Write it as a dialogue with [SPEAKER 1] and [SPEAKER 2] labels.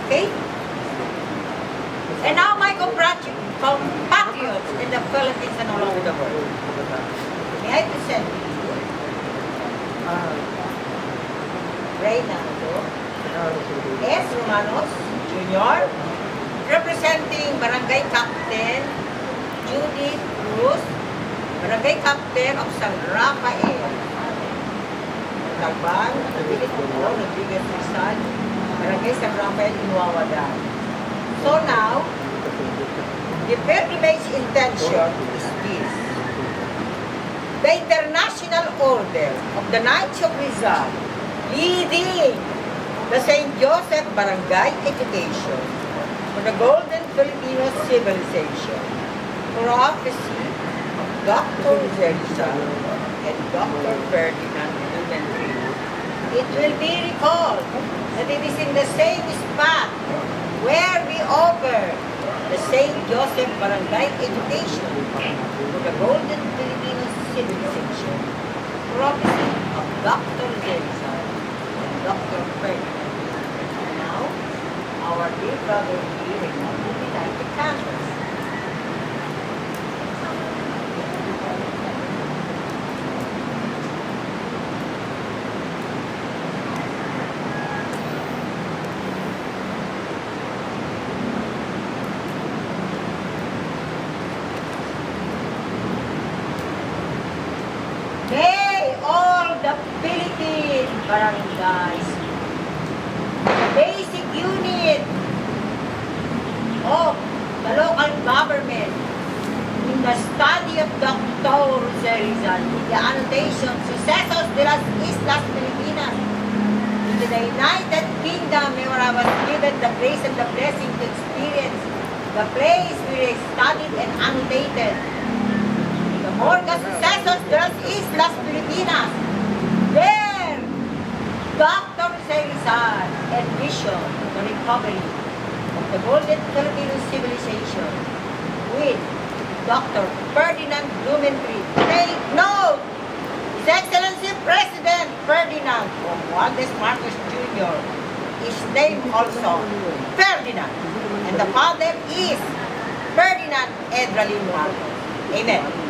[SPEAKER 1] Okay? And now my compatriots in the Philippines and all over the world. May I present to you Reynaldo S. Romanos Jr., representing Barangay Captain Judith Cruz, Barangay Captain of San Rafael, Talban, Nabilis mo, Nabilis Rizal, Barangay San Rafael, Inuawada. So now, the pilgrimage intention is this. The International Order of the Knights of Rizal, leading the St. Joseph Barangay Education for the Golden Filipino Civilization, prophecy of Dr. Rizal and Dr. Ferdinand Lumenry. It will be recalled that it is in the same spot where we offer the St. Joseph Barangay Education for the Golden Filipino Civilization, prophecy of Dr. Rizal and Dr. Ferdinand. Now, our dear brother here in the United Campus. May all the Philippine barangays, the basic unit of the local government, in the study of Dr. Rizal, the annotation, Sucesos de las Islas Filipinas, in the United Kingdom, where I was given the grace and the blessing to experience the place where I studied and annotated. Morga Sucesos de las Islas Filipinas, where Dr. Rizal envisioned the recovery of the Golden Filipino Civilization with Dr. Ferdinand Lumenry. Take note, His Excellency President Ferdinand Romualdez Marcos Jr. is named also Ferdinand, and the father is Ferdinand Edralin Marcos. Amen.